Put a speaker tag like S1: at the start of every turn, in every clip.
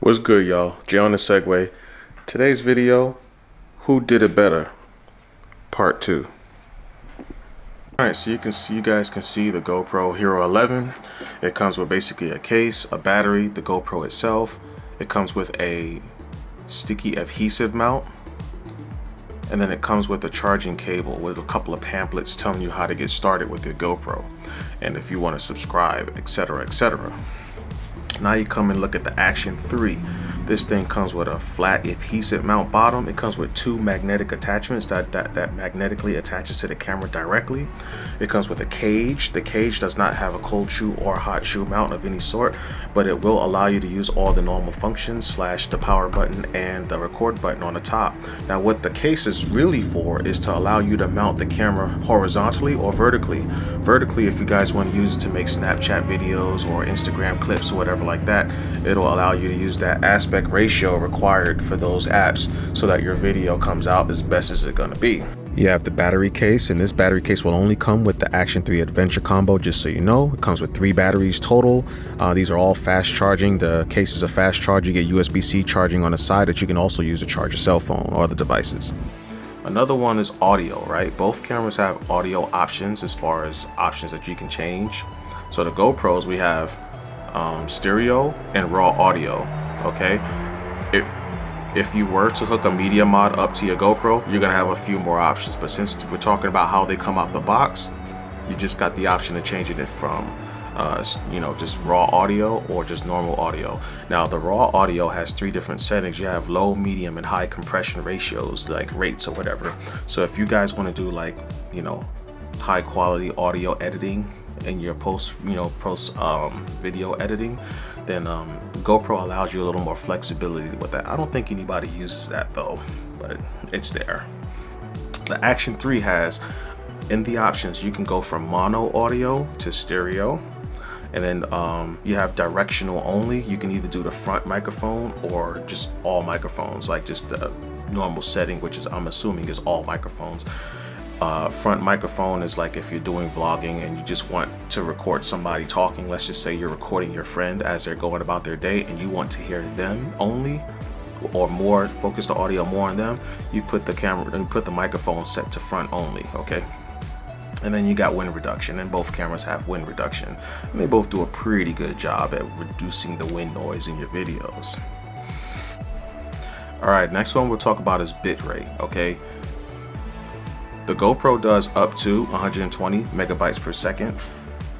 S1: What's good, y'all? Jay on the Segway. Today's video, who did it better? Part 2. Alright, so you guys can see the GoPro Hero 11. It comes with basically a case, a battery, the GoPro itself. It comes with a sticky adhesive mount. And then it comes with a charging cable with a couple of pamphlets telling you how to get started with your GoPro. And if you want to subscribe, etc., etc. Now you come and look at the Action 3. This thing comes with a flat adhesive mount bottom. It comes with two magnetic attachments that magnetically attaches to the camera directly. It comes with a cage. The cage does not have a cold shoe or hot shoe mount of any sort, but it will allow you to use all the normal functions / the power button and the record button on the top. Now what the case is really for is to allow you to mount the camera horizontally or vertically. Vertically, if you guys want to use it to make Snapchat videos or Instagram clips or whatever like that, it'll allow you to use that aspect ratio required for those apps so that your video comes out as best as it's gonna be. You have the battery case, and this battery case will only come with the Action 3 Adventure combo, just so you know. It comes with 3 batteries total. These are all fast charging. The case is a fast charge. You get USB-C charging on the side that you can also use to charge your cell phone or the devices. Another one is audio, right? Both cameras have audio options as far as options that you can change. So the GoPros, we have stereo and raw audio. Okay, if you were to hook a media mod up to your GoPro, you're gonna have a few more options, but since we're talking about how they come out the box, you just got the option of changing it from just raw audio or just normal audio. Now the raw audio has 3 different settings. You have low, medium, and high compression ratios, like rates or whatever. So if you guys want to do like high quality audio editing in your post video editing, then GoPro allows you a little more flexibility with that. I don't think anybody uses that though, but it's there. The Action 3 has, in the options, you can go from mono audio to stereo, and then you have directional only. You can either do the front microphone or just all microphones, like just the normal setting, which is, I'm assuming, is all microphones. Front microphone is like if you're doing vlogging and you just want to record somebody talking. Let's just say you're recording your friend as they're going about their day and you want to hear them only, or more focus the audio more on them. You put the camera and put the microphone set to front only. Okay, and then you got wind reduction, and both cameras have wind reduction, and they both do a pretty good job at reducing the wind noise in your videos. All right, next one we'll talk about is bitrate. Okay, the GoPro does up to 120 megabytes per second.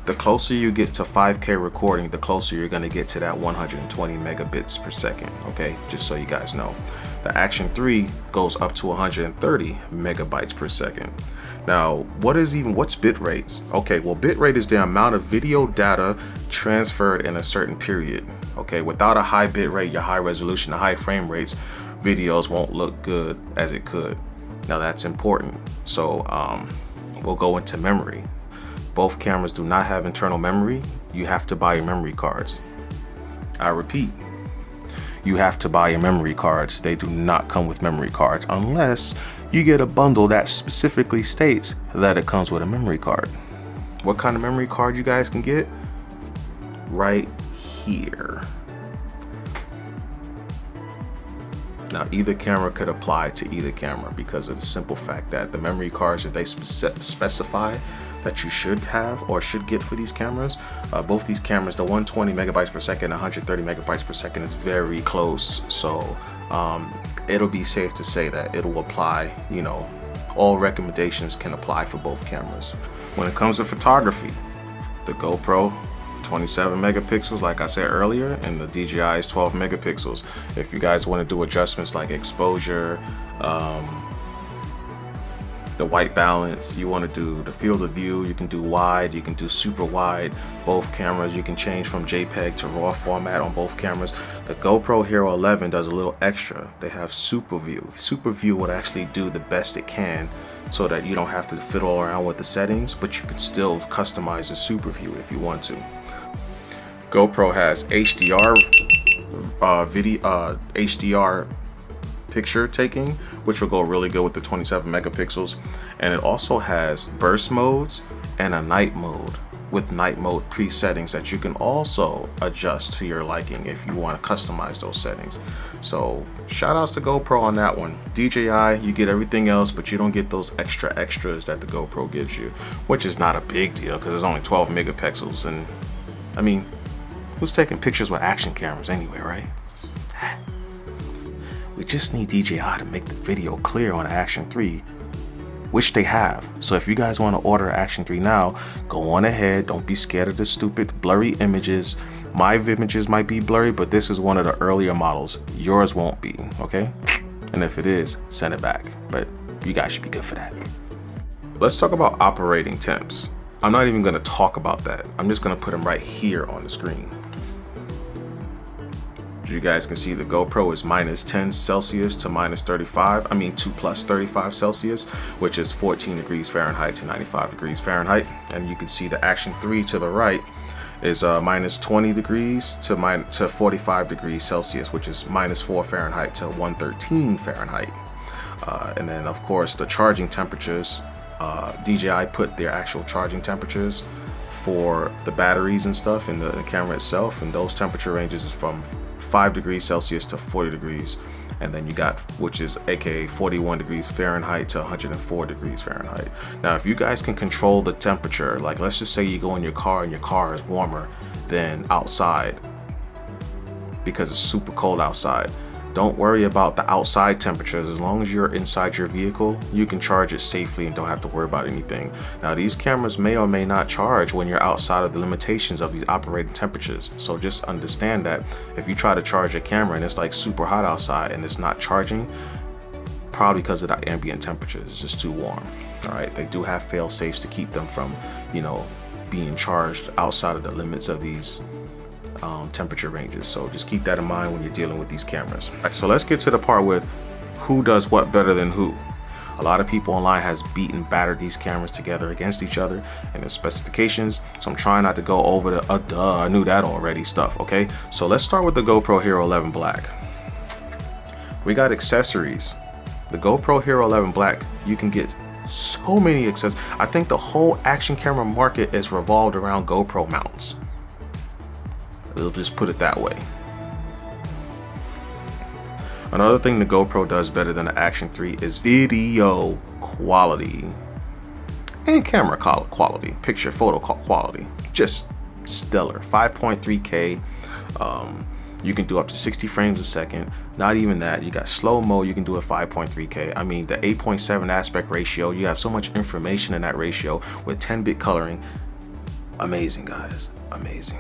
S1: The closer you get to 5K recording, the closer you're going to get to that 120 megabits per second. Okay, just so you guys know. The Action 3 goes up to 130 megabytes per second. Now, what's bit rates? Okay, well, bit rate is the amount of video data transferred in a certain period. Okay, without a high bit rate, your high resolution, the high frame rates, videos won't look good as it could. Now that's important. So we'll go into memory. Both cameras do not have internal memory. You have to buy your memory cards. I repeat, you have to buy your memory cards. They do not come with memory cards unless you get a bundle that specifically states that it comes with a memory card. What kind of memory card you guys can get? Right here. Now either camera could apply to either camera because of the simple fact that the memory cards that they specify that you should have or should get for these cameras, both these cameras, the 120 megabytes per second, 130 megabytes per second is very close. So it'll be safe to say that it'll apply, all recommendations can apply for both cameras. When it comes to photography, the GoPro 27 megapixels, like I said earlier, and the DJI is 12 megapixels. If you guys want to do adjustments like exposure, the white balance, you want to do the field of view, you can do wide, you can do super wide. Both cameras, you can change from JPEG to RAW format on both cameras. The GoPro Hero 11 does a little extra. They have super view. Super view would actually do the best it can so that you don't have to fiddle around with the settings, but you could still customize the super view if you want to. GoPro has HDR HDR picture taking, which will go really good with the 27 megapixels, and it also has burst modes and a night mode. with night mode presettings that you can also adjust to your liking if you want to customize those settings. So shout outs to GoPro on that one. DJI, you get everything else, but you don't get those extras that the GoPro gives you, which is not a big deal because it's only 12 megapixels. And I mean, who's taking pictures with action cameras anyway, right? We just need DJI to make the video clear on Action 3, which they have. So if you guys want to order Action 3 now, go on ahead. Don't be scared of the stupid blurry images. My images might be blurry, but this is one of the earlier models. Yours won't be, okay? And if it is, send it back. But you guys should be good for that. Let's talk about operating temps. I'm not even going to talk about that. I'm just going to put them right here on the screen. As you guys can see, the GoPro is -10 Celsius to -35. I mean, 2 + 35 Celsius, which is 14 degrees Fahrenheit to 95 degrees Fahrenheit. And you can see the Action 3 to the right is -20 degrees to 45 degrees Celsius, which is -4 Fahrenheit to 113 Fahrenheit. And then, of course, the charging temperatures. DJI put their actual charging temperatures for the batteries and stuff in the camera itself, and those temperature ranges is from 5 degrees Celsius to 40 degrees, and then you got, which is aka 41 degrees Fahrenheit to 104 degrees Fahrenheit. Now if you guys can control the temperature, like let's just say you go in your car and your car is warmer than outside because it's super cold outside, don't worry about the outside temperatures. As long as you're inside your vehicle, you can charge it safely and don't have to worry about anything. Now these cameras may or may not charge when you're outside of the limitations of these operating temperatures. So just understand that if you try to charge a camera and it's like super hot outside and it's not charging, probably because of the ambient temperatures, it's just too warm. All right, they do have fail safes to keep them from, you know, being charged outside of the limits of these temperature ranges. So just keep that in mind when you're dealing with these cameras. All right, so let's get to the part with who does what better than who. A lot of people online has beaten battered these cameras together against each other and their specifications, so I'm trying not to go over the I knew that already stuff. Okay, so let's start with the GoPro Hero 11 Black. We got accessories. The GoPro Hero 11 Black, you can get so many accessories. I think the whole action camera market is revolved around GoPro mounts. We'll just put it that way. Another thing the GoPro does better than the Action 3 is video quality and camera quality, picture photo quality. Just stellar. 5.3K. You can do up to 60 frames a second. Not even that. You got slow mo. You can do a 5.3K. I mean, the 8.7 aspect ratio. You have so much information in that ratio with 10-bit coloring. Amazing, guys. Amazing.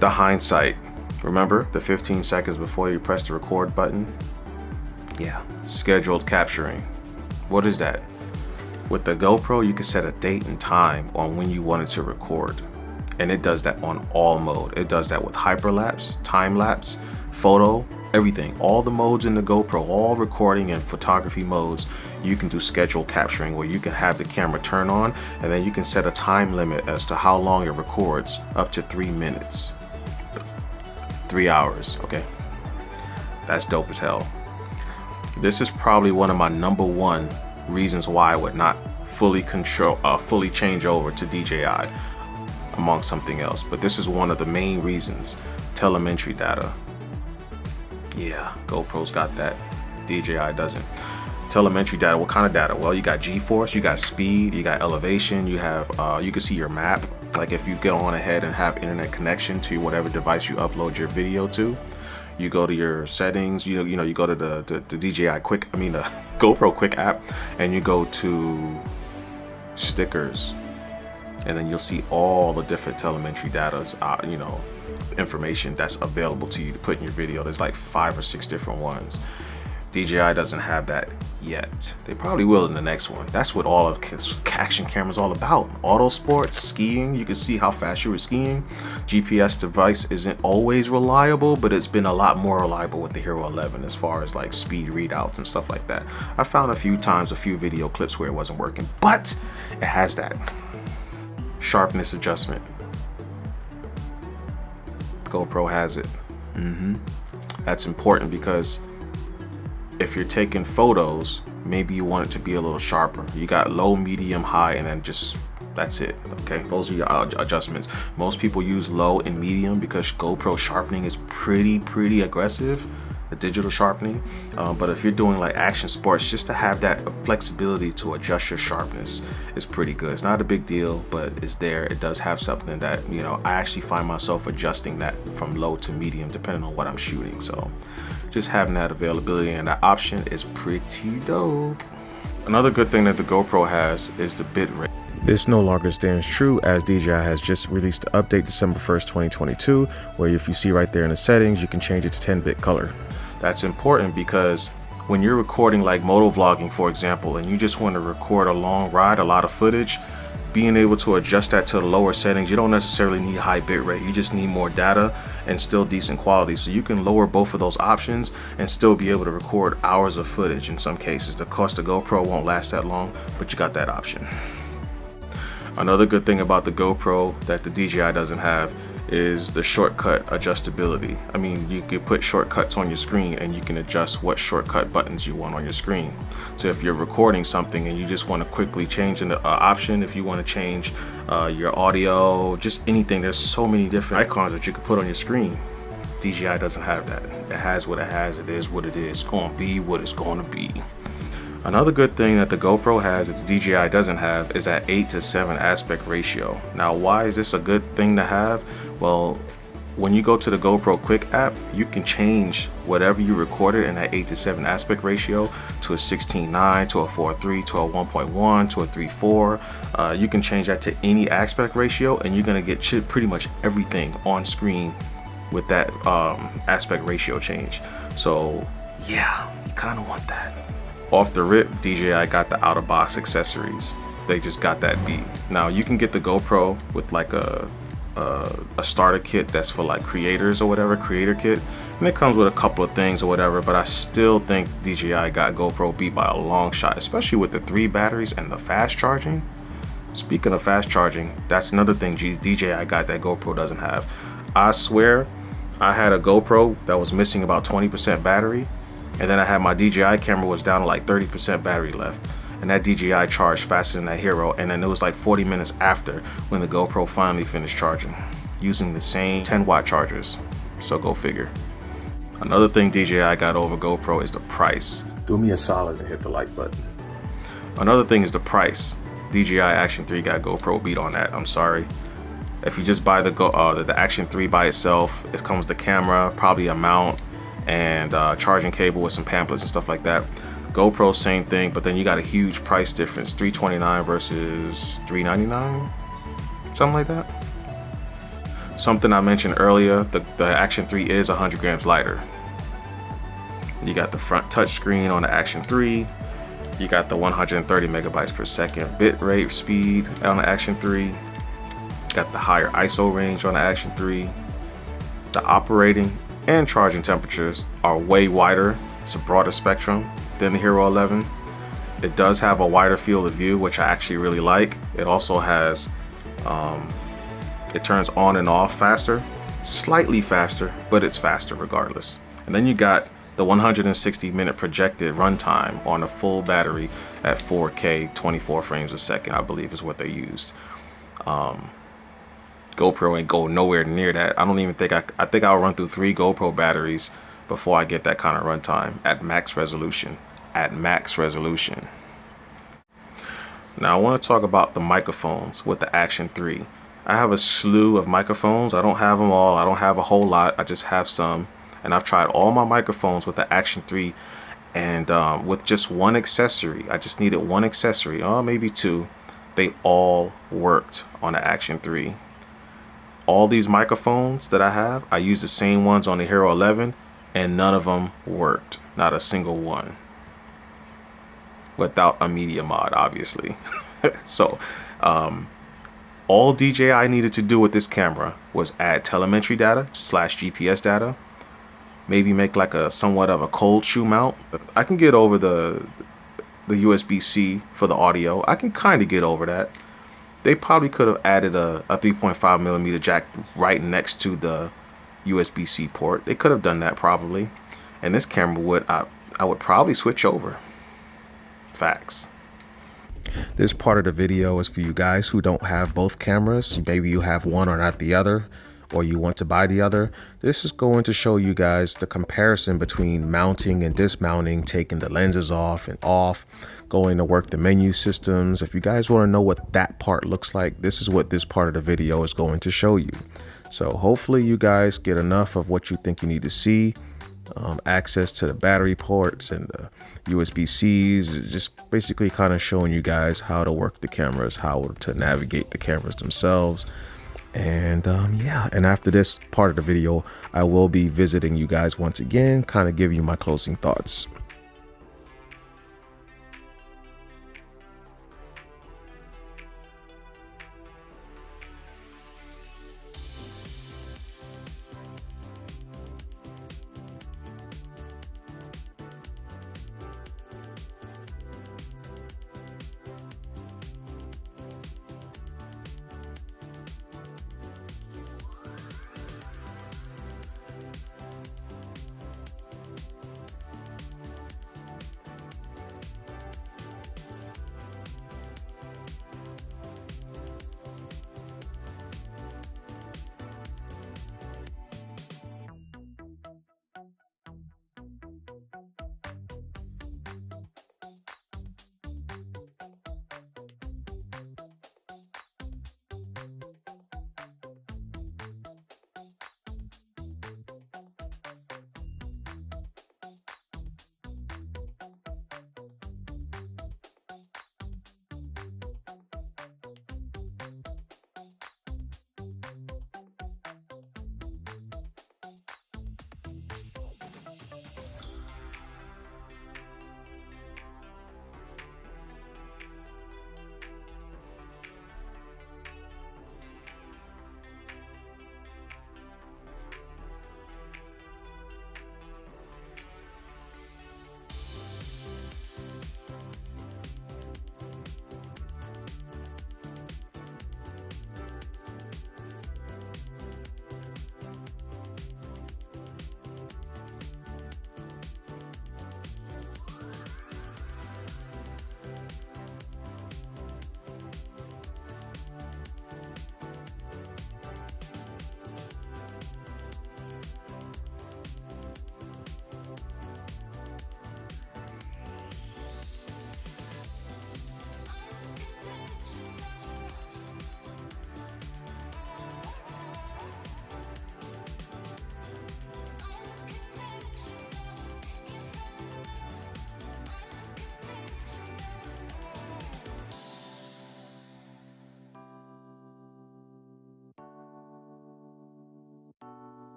S1: The hindsight. Remember the 15 seconds before you press the record button? Yeah, scheduled capturing. What is that? With the GoPro, you can set a date and time on when you want it to record. And it does that on all mode. It does that with hyperlapse, time lapse, photo, everything. All the modes in the GoPro, all recording and photography modes, you can do scheduled capturing where you can have the camera turn on and then you can set a time limit as to how long it records, up to 3 minutes. 3 hours, okay? That's dope as hell. This is probably one of my #1 reasons why I would not fully change over to DJI among something else, but this is one of the main reasons. Telemetry data. Yeah, GoPro's got that. DJI doesn't. Telemetry data. What kind of data? Well, you got G-force, you got speed, you got elevation, you have you can see your map. Like if you get on ahead and have internet connection to whatever device you upload your video to, you go to your settings, you go to the DJI Quick, the GoPro Quick app, and you go to stickers, and then you'll see all the different telemetry data, information that's available to you to put in your video. There's like 5 or 6 different ones. DJI doesn't have that yet. They probably will in the next one. That's what all of action cameras all about. Auto sports, skiing, you can see how fast you were skiing. GPS device isn't always reliable, but it's been a lot more reliable with the Hero 11 as far as like speed readouts and stuff like that. I found a few video clips where it wasn't working, but it has that. Sharpness adjustment. GoPro has it. That's important because if you're taking photos, maybe you want it to be a little sharper. You got low, medium, high, and then just That's it. Okay, those are your adjustments. Most people use low and medium because GoPro sharpening is pretty aggressive, the digital sharpening. But if you're doing like action sports, just to have that flexibility to adjust your sharpness is pretty good. It's not a big deal, but it's there. It does have something that, you know, I actually find myself adjusting that from low to medium depending on what I'm shooting. So just having that availability and that option is pretty dope. Another good thing that the GoPro has is the bit rate. This no longer stands true as DJI has just released the update December 1st, 2022, where if you see right there in the settings, you can change it to 10-bit color. That's important because when you're recording like moto vlogging, for example, and you just want to record a long ride, a lot of footage, being able to adjust that to the lower settings, you don't necessarily need high bit rate. You just need more data and still decent quality. So you can lower both of those options and still be able to record hours of footage in some cases. The cost of GoPro won't last that long, but you got that option. Another good thing about the GoPro that the DJI doesn't have is the shortcut adjustability. I mean, you can put shortcuts on your screen and you can adjust what shortcut buttons you want on your screen. So if you're recording something and you just want to quickly change an option, if you want to change your audio, just anything, there's so many different icons that you can put on your screen. DJI doesn't have that. It has what it has. It is what it is. It's going to be what it's going to be. Another good thing that the GoPro has that the DJI doesn't have is that 8:7 aspect ratio. Now, why is this a good thing to have? Well, when you go to the GoPro Quick app, you can change whatever you recorded in that 8:7 aspect ratio to a 16:9, to a 4:3, to a 1.1, to a 3:4. You can change that to any aspect ratio and you're gonna get pretty much everything on screen with that aspect ratio change. So yeah, you kind of want that. Off the rip, DJI got the out-of-box accessories. They just got that beat. Now you can get the GoPro with like a starter kit that's for like creators or whatever, creator kit, and it comes with a couple of things or whatever, but I still think DJI got GoPro beat by a long shot, especially with the 3 batteries and the fast charging. Speaking of fast charging, that's another thing DJI got that GoPro doesn't have. I swear I had a GoPro that was missing about 20% battery, and then I had my DJI camera was down to like 30% battery left, and that DJI charged faster than that Hero, and then it was like 40 minutes after when the GoPro finally finished charging using the same 10-watt chargers. So go figure. Another thing DJI got over GoPro is the price. Do me a solid and hit the like button. Another thing is the price. DJI Action 3 got GoPro beat on that. I'm sorry. If you just buy the Action 3 by itself, it comes with the camera, probably a mount, and charging cable with some pamphlets and stuff like that. GoPro, same thing, but then you got a huge price difference, $329 versus $399, something like that. Something I mentioned earlier, the Action 3 is 100 grams lighter. You got the front touchscreen on the Action 3. You got the 130 megabytes per second bit rate speed on the Action 3. Got the higher ISO range on the Action 3. The operating and charging temperatures are way wider. It's a broader spectrum than the Hero 11. It does have a wider field of view, which I actually really like. It also has it turns on and off faster, slightly faster, but it's faster regardless. And then you got the 160-minute projected runtime on a full battery at 4K 24 frames a second, I believe is what they used. GoPro ain't go nowhere near that. I don't even think I think I'll run through 3 GoPro batteries before I get that kind of runtime at max resolution. At max resolution. Now I want to talk about the microphones with the Action 3. I have a slew of microphones. I don't have them all. I don't have a whole lot. I just have some. And I've tried all my microphones with the Action 3, and with just one accessory. I just needed one accessory, maybe 2. They all worked on the Action 3. All these microphones that I have, I use the same ones on the Hero 11, and none of them worked. Not a single one. Without a media mod, obviously. So, all DJI needed to do with this camera was add telemetry data / GPS data. Maybe make like a somewhat of a cold shoe mount. I can get over the USB-C for the audio. I can kind of get over that. They probably could have added a 3.5mm jack right next to the USB-C port. They could have done that probably. And this camera would, I would probably switch over. Facts. This part of the video is for you guys who don't have both cameras. Maybe you have one or not the other, or you want to buy the other. This is going to show you guys the comparison between mounting and dismounting, taking the lenses off and off, going to work the menu systems. If you guys want to know what that part looks like, this is what this part of the video is going to show you. So hopefully you guys get enough of what you think you need to see. Access to the battery ports and the USB-Cs, just basically kind of showing you guys how to work the cameras, how to navigate the cameras themselves. And yeah, and after this part of the video, I will be visiting you guys once again, kind of give you my closing thoughts.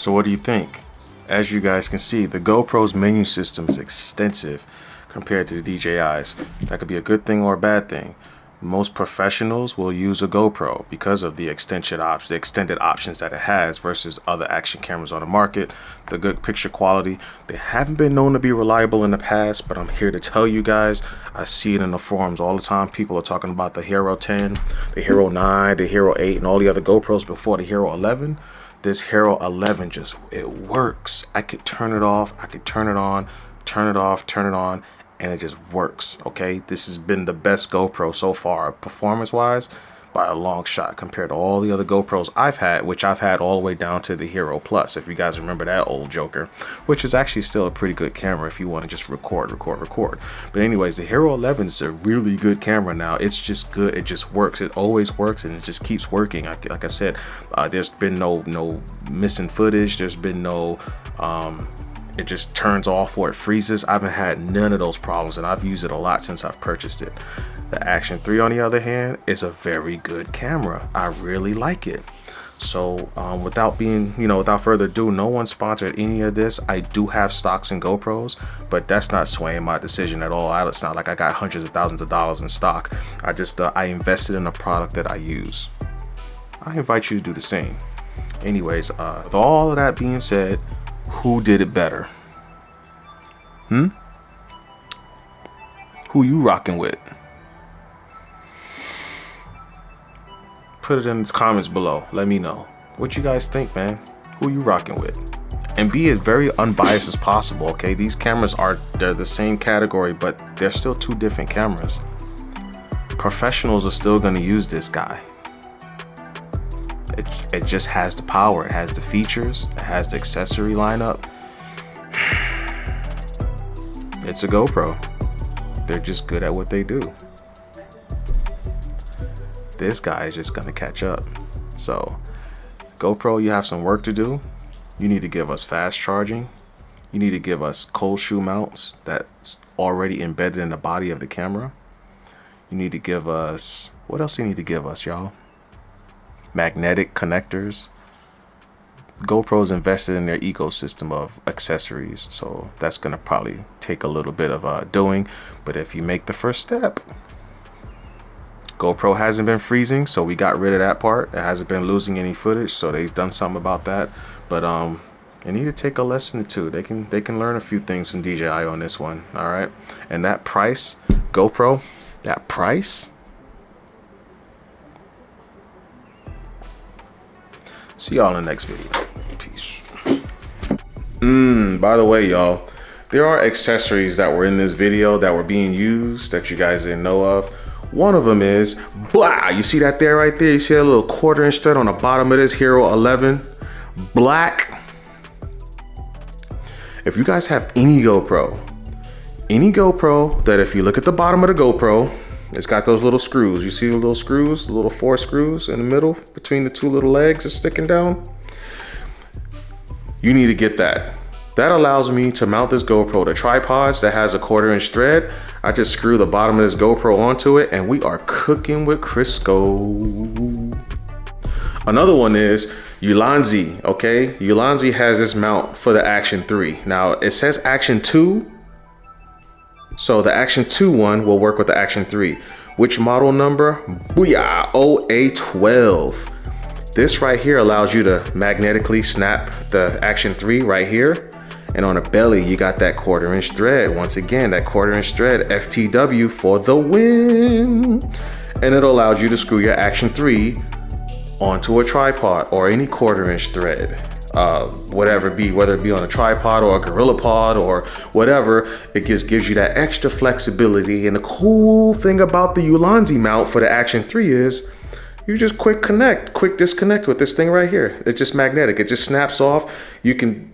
S1: So what do you think? As you guys can see, the GoPro's menu system is extensive compared to the DJI's. That could be a good thing or a bad thing. Most professionals will use a GoPro because of the extended options that it has versus other action cameras on the market. The good picture quality. They haven't been known to be reliable in the past, but I'm here to tell you guys, I see it in the forums all the time. People are talking about the Hero 10, the Hero 9, the Hero 8, and all the other GoPros before the Hero 11. This Hero 11 just, it works. I could turn it off, I could turn it on, turn it off, turn it on, and it just works. Okay, this has been the best GoPro so far, performance wise, by a long shot compared to all the other GoPros I've had, which I've had all the way down to the Hero Plus, if you guys remember that old joker, which is actually still a pretty good camera if you want to just record. But anyways, the Hero 11 is a really good camera now. It's just good. It just works. It always works, and it just keeps working. Like I said, there's been no missing footage. There's been no it just turns off or it freezes. I haven't had none of those problems, and I've used it a lot since I've purchased it. The Action 3, on the other hand, is a very good camera. I really like it. So without further ado, no one sponsored any of this. I do have stocks in GoPros, but that's not swaying my decision at all. It's not like I got hundreds of thousands of dollars in stock. I invested in a product that I use. I invite you to do the same. Anyways, with all of that being said, who did it better? Who you rocking with? Put it in the comments below. Let me know what you guys think, man. Who you rocking with? And be as very unbiased as possible, okay? These cameras they're the same category, but they're still two different cameras. Professionals are still going to use this guy. It just has the power, it has the features, it has the accessory lineup. It's a GoPro. They're just good at what they do. This guy is just gonna catch up. So GoPro, you have some work to do. You need to give us fast charging. You need to give us cold shoe mounts that's already embedded in the body of the camera. You need to give us, what else do you need to give us, y'all? Magnetic connectors. GoPro's invested in their ecosystem of accessories, so that's gonna probably take a little bit of doing, but if you make the first step. GoPro hasn't been freezing, so we got rid of that part. It hasn't been losing any footage, so they've done something about that. But they need to take a lesson or two. They can learn a few things from DJI on this one. All right, and that price, GoPro, that price. See y'all in the next video. Peace. By the way, y'all, there are accessories that were in this video that were being used that you guys didn't know of. One of them is, blah, you see that there right there? You see that little 1/4" stud on the bottom of this Hero 11? Black. If you guys have any GoPro that if you look at the bottom of the GoPro, it's got those little screws. You see the little screws, the little 4 screws in the middle between the 2 little legs that's sticking down? You need to get that. That allows me to mount this GoPro to tripods that has a 1/4" thread. I just screw the bottom of this GoPro onto it and we are cooking with Crisco. Another one is ULANZI, okay? ULANZI has this mount for the Action 3. Now it says Action 2. So the Action 2 one will work with the Action 3. Which model number? Booyah, OA-12. This right here allows you to magnetically snap the Action 3 right here. And on the belly, you got that 1/4" thread. Once again, that 1/4" thread, FTW for the win. And it allows you to screw your Action 3 onto a tripod or any 1/4" thread. Whether it be on a tripod or a gorilla pod or whatever, it just gives you that extra flexibility. And the cool thing about the ULANZI mount for the Action 3 is you just quick disconnect with this thing right here. It's just magnetic, it just snaps off. You can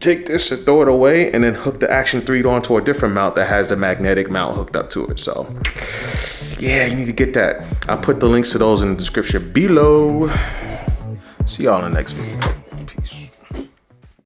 S1: take this and throw it away and then hook the Action 3 onto a different mount that has the magnetic mount hooked up to it. So yeah, you need to get that. I'll put the links to those in the description below. See y'all in the next video.